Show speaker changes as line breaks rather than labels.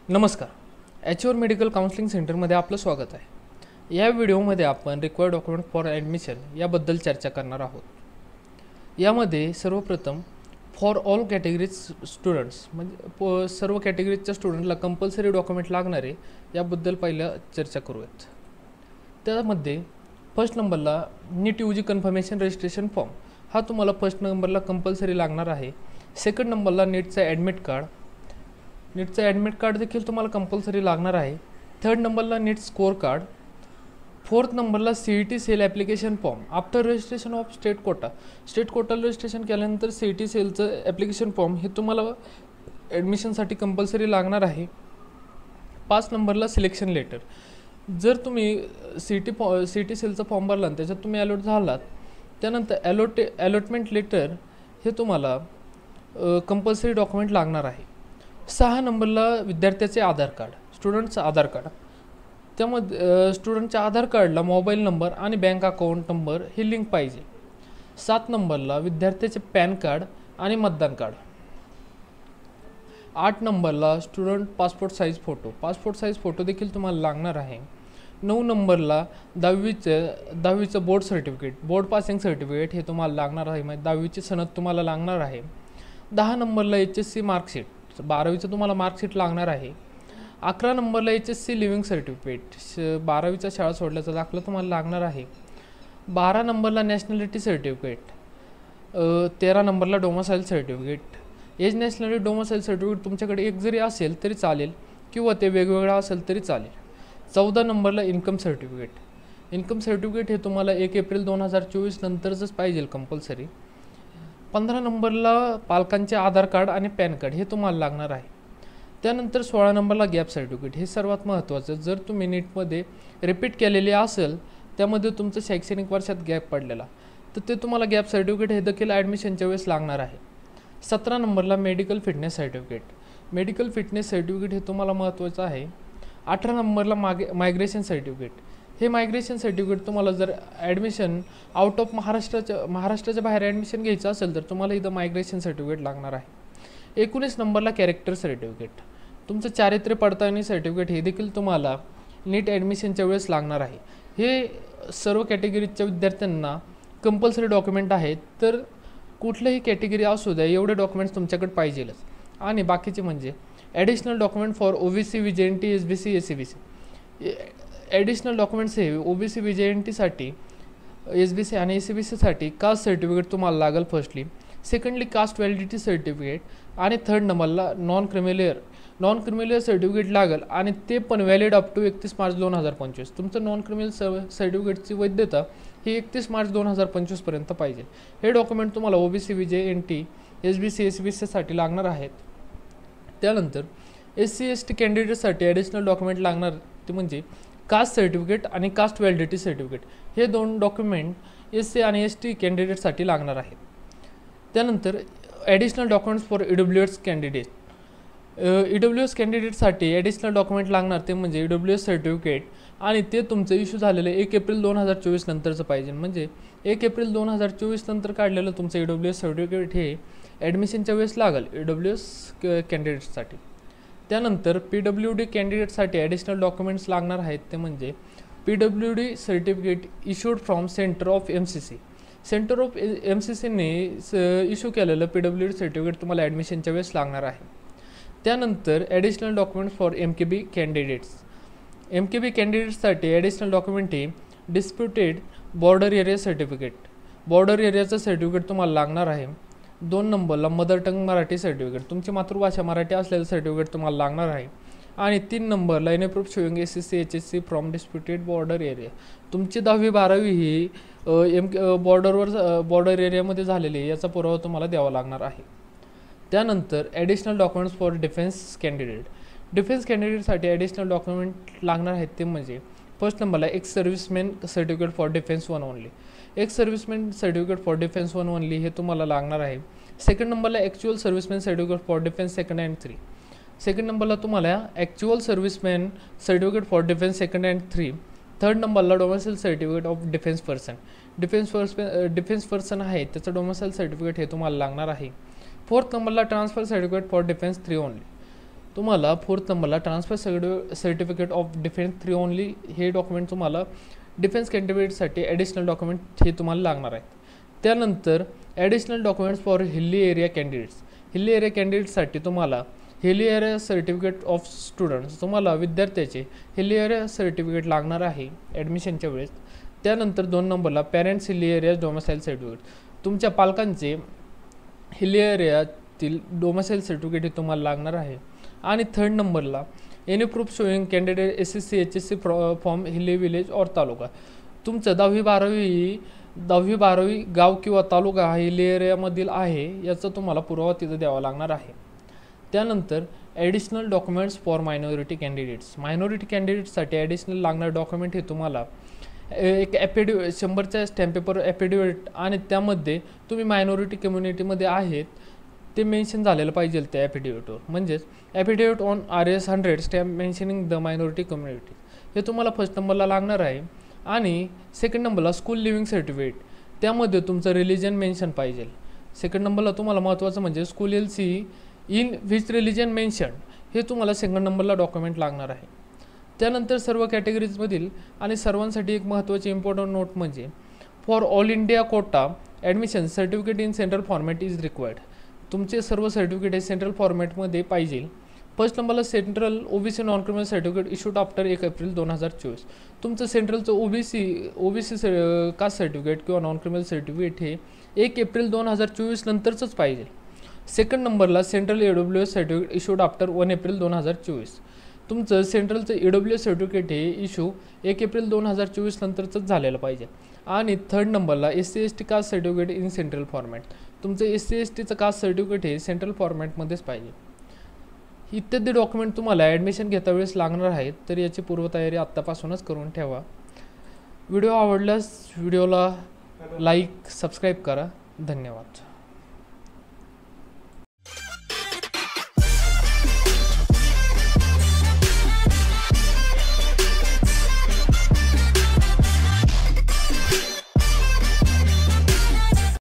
नमस्कार. एचओर medical counselling सेंटरमध्ये आपलं स्वागत आहे. या व्हिडिओमध्ये आपण रिक्वायर्ड डॉक्युमेंट फॉर ॲडमिशन याबद्दल चर्चा करणार आहोत. यामध्ये सर्वप्रथम फॉर ऑल कॅटेगरीज स्टुडंट्स म्हणजे सर्व कॅटेगरीजच्या स्टुडंटला कंपल्सरी डॉक्युमेंट लागणारे याबद्दल पहिलं चर्चा करूयात. त्यामध्ये फर्स्ट नंबरला नीट यूजी कन्फर्मेशन रजिस्ट्रेशन फॉर्म हा तुम्हाला फर्स्ट नंबरला कंपल्सरी लागणार आहे. सेकंड नंबरला नीटचं ॲडमिट कार्ड देखील तुम्हाला कंपल्सरी लागणार आहे. थर्ड नंबरला नीट स्कोअर कार्ड. फोर्थ नंबरला CET cell application form after registration of state कोटाला रजिस्ट्रेशन केल्यानंतर CET सेलचं ॲप्लिकेशन फॉर्म हे तुम्हाला ॲडमिशनसाठी कंपल्सरी लागणार आहे. 5 नंबरला सिलेक्शन लेटर. जर तुम्ही CET सेलचा फॉर्म भरला आणि त्याच्यात तुम्ही अलॉट झालात त्यानंतर अलॉटमेंट लेटर हे तुम्हाला कंपल्सरी डॉक्युमेंट लागणार आहे. 6 नंबरला विद्यार्थ्याचे आधार कार्ड, स्टुडंटचं आधार कार्ड. त्यामध्ये स्टुडंटच्या आधार कार्डला मोबाईल नंबर आणि बँक अकाउंट नंबर हे लिंक पाहिजे. 7 नंबरला विद्यार्थ्याचे पॅन कार्ड आणि मतदान कार्ड. 8 नंबरला स्टुडंट पासपोर्ट साईज फोटो देखील तुम्हाला लागणार आहे. 9 नंबरला दहावीचं बोर्ड पासिंग सर्टिफिकेट हे तुम्हाला लागणार आहे, म्हणजे 10वीची सनद तुम्हाला लागणार आहे. 10 नंबरला HSC मार्कशीट, 12वीचं तुम्हाला मार्कशीट लागणार आहे. 11 नंबरला HSC लिव्हिंग सर्टिफिकेट, 12वीचा शाळा सोडल्याचा दाखला तुम्हाला लागणार आहे. 12 नंबरला नॅशनॅलिटी सर्टिफिकेट. 13 नंबरला domicile certificate. As nationality domicile certificate तुमच्याकडे एक जरी असेल तरी चालेल किंवा ते वेगवेगळं असेल तरी चालेल. 14 नंबरला इन्कम सर्टिफिकेट हे तुम्हाला 1 एप्रिल 2024 नंतरच पाहिजे कंपल्सरी. 15 नंबरला पालकांचे आधार कार्ड आणि पॅन कार्ड हे तुम्हाला लागणार आहे. त्यानंतर 16 नंबरला गॅप सर्टिफिकेट. हे सर्वात महत्त्वाचं. जर तुम्ही नीटमध्ये रिपीट केलेले असेल, त्यामध्ये तुमचं शैक्षणिक वर्षात गॅप पडलेला, तर ते तुम्हाला गॅप सर्टिफिकेट हे देखील ॲडमिशनच्या वेळेस लागणार आहे. 17 नंबरला मेडिकल फिटनेस सर्टिफिकेट हे तुम्हाला महत्त्वाचं आहे. 18 नंबरला मायग्रेशन सर्टिफिकेट. हे मायग्रेशन सर्टिफिकेट तुम्हाला जर ॲडमिशन आउट ऑफ महाराष्ट्राच्या बाहेर ॲडमिशन घ्यायचं असेल तर तुम्हाला इथं मायग्रेशन सर्टिफिकेट लागणार आहे. 19 नंबरला कॅरेक्टर सर्टिफिकेट. तुमचं चारित्र्य पडताळणी सर्टिफिकेट हे देखील तुम्हाला नीट ॲडमिशनच्या वेळेस लागणार आहे. हे सर्व कॅटेगरीच्या विद्यार्थ्यांना कंपल्सरी डॉक्युमेंट आहेत, तर कुठल्याही कॅटेगरी असू द्या एवढे डॉक्युमेंट्स तुमच्याकडे पाहिजेलच. आणि बाकीचे म्हणजे additional document for OBC, VJNT, SBC, SCBC. Additional documents हे OBC, VJNTसाठी, SBC आणि SCBCसाठी कास्ट सर्टिफिकेट तुम्हाला लागेल firstly. Secondly caste validity certificate. आणि थर्ड नंबरला नॉन क्रिमिलियर सर्टिफिकेट लागेल आणि ते पण व्हॅलिड अप टू 31 मार्च 2025. तुमचं नॉन क्रिमिनल सर्टिफिकेटची वैधता ही 31 मार्च 2025पर्यंत पाहिजे. हे डॉक्युमेंट तुम्हाला OBC, VJNT, SBC, SCBCसाठी लागणार आहेत. त्यानंतर SC ST कॅन्डिडेटसाठी ॲडिशनल डॉक्युमेंट लागणार ते म्हणजे कास्ट सर्टिफिकेट आणि कास्ट व्हॅलिडिटी सर्टिफिकेट. हे 2 डॉक्युमेंट SC आणि ST कॅन्डिडेटसाठी लागणार आहेत. त्यानंतर additional documents for EWS candidate. EWS कॅन्डिडेटसाठी ॲडिशनल डॉक्युमेंट लागणार ते म्हणजे EWS सर्टिफिकेट आणि ते तुमचं इश्यू झालेलं 1 एप्रिल 2024 नंतरचं पाहिजे. म्हणजे 1 एप्रिल 2024 नंतर काढलेलं तुमचं EWS सर्टिफिकेट हे ॲडमिशनच्या वेळेस लागेल EWS कॅन्डिडेटसाठी. त्यानंतर PWD कॅन्डिडेटसाठी ॲडिशनल डॉक्युमेंट्स लागणार आहेत ते म्हणजे PWD certificate issued from centre of MCCने इश्यू केलेलं PWD सर्टिफिकेट तुम्हाला ॲडमिशनच्या वेळेस लागणार आहे. त्यानंतर ॲडिशनल डॉक्युमेंट्स फॉर MKB कॅन्डिडेट्ससाठी ॲडिशनल डॉक्युमेंट हे डिस्प्युटेड बॉर्डर एरिया सर्टिफिकेट तुम्हाला लागणार आहे. 2 नंबरला मदर टंग मराठी सर्टिफिकेट. तुमची मातृभाषा मराठी असलेलं सर्टिफिकेट तुम्हाला लागणार आहे. आणि 3 नंबरला any proof showing SSC HSC from disputed border area. तुमची 10वी 12वी ही बॉर्डर एरियामध्ये झालेली आहे याचा पुरावा तुम्हाला द्यावा लागणार आहे. त्यानंतर ॲडिशनल डॉक्युमेंट्स फॉर डिफेन्स कॅन्डिडेटसाठी ॲडिशनल डॉक्युमेंट लागणार आहेत ते म्हणजे फर्स्ट नंबरला ex serviceman certificate for defence 1 only. हे तुम्हाला लागणार आहे. सेकंड नंबरला actual serviceman certificate for defence 2 and 3. Second नंबरला तुम्हाला actual serviceman certificate for defence 2 and 3. Third नंबरला domicile certificate of defence person आहे त्याचं डोमेसाईल सर्टिफिकेट हे तुम्हाला लागणार आहे. फोर्थ नंबरला transfer certificate for defence 3 only. तुम्हाला फोर्थ नंबरला transfer certificate of defence 3 only हे डॉक्युमेंट तुम्हाला डिफेन्स कॅन्डिडेटसाठी ॲडिशनल डॉक्युमेंट हे तुम्हाला लागणार आहेत. त्यानंतर additional documents for hilly area candidates. Hilly area कॅन्डिडेटसाठी तुम्हाला hilly area certificate of students, तुम्हाला विद्यार्थ्याचे हिली एरिया सर्टिफिकेट लागणार आहे ॲडमिशनच्या वेळेस. त्यानंतर 2 नंबरला parents hilly area domicile certificate, तुमच्या पालकांचे हिली एरियातील डोमिसाईल सर्टिफिकेट हे तुम्हाला लागणार आहे. आणि 3rd नंबरला any proof showing candidate SSC HSC form हिली विलेज और तालुका, तुमचं 10वी 12वी गाव किंवा तालुका हा हिली एरियामधील आहे याचा तुम्हाला पुरावा तिथं द्यावा लागणार आहे. त्यानंतर additional documents for minority candidates. Minority कॅन्डिडेटसाठी ॲडिशनल लागणारे डॉक्युमेंट हे तुम्हाला एक ॲफिडेविट 100चा स्टॅम्प पेपर ॲफिडेविट, आणि त्यामध्ये तुम्ही मायनॉरिटी कम्युनिटीमध्ये आहेत ते मेन्शन झालेलं पाहिजे त्या ॲफिडेविटवर. म्हणजेच affidavit on RS 100 stamp mentioning the minority community हे तुम्हाला फर्स्ट नंबरला लागणार आहे. आणि 2nd नंबरला स्कूल लिव्हिंग सर्टिफिकेट, त्यामध्ये तुमचं रिलिजन मेन्शन पाहिजे. 2nd नंबरला तुम्हाला महत्त्वाचं म्हणजे school LC in which religion mention हे तुम्हाला 2nd नंबरला डॉक्युमेंट लागणार आहे. त्यानंतर सर्व कॅटेगरीजमधील आणि सर्वांसाठी एक महत्त्वाची इम्पॉर्टंट नोट म्हणजे for all India quota admission certificate in central format is required. तुमचे सर्व सर्टिफिकेट हे सेंट्रल फॉर्मॅटमध्ये पाहिजे. फर्स्ट नंबरला central OBC non criminal certificate issued after 1 April 2024. तुमचं सेंट्रलचं OBC कास्ट सर्टिफिकेट किंवा नॉन क्रिमिनल सर्टिफिकेट हे 1 एप्रिल 2024 नंतरचंच पाहिजे. 2nd नंबरला central AWS certificate issued after 1 April 2024. तुमचं सेंट्रलचं AWS सर्टिफिकेट हे इश्यू 1 एप्रिल 2024 नंतरचंच झालेलं पाहिजे. आणि 3rd नंबरला SC ST caste certificate in central format, तुमचं SC STचं कास्ट सर्टिफिकेट हे सेंट्रल फॉर्मॅटमध्येच पाहिजे. इत्यादी डॉक्युमेंट तुम्हाला ॲडमिशन घेता वेळेस लागणार आहेत, तर याची पूर्वतयारी आत्तापासूनच करून ठेवा. व्हिडिओ आवडल्यास व्हिडिओला लाईक सबस्क्राईब करा. धन्यवाद.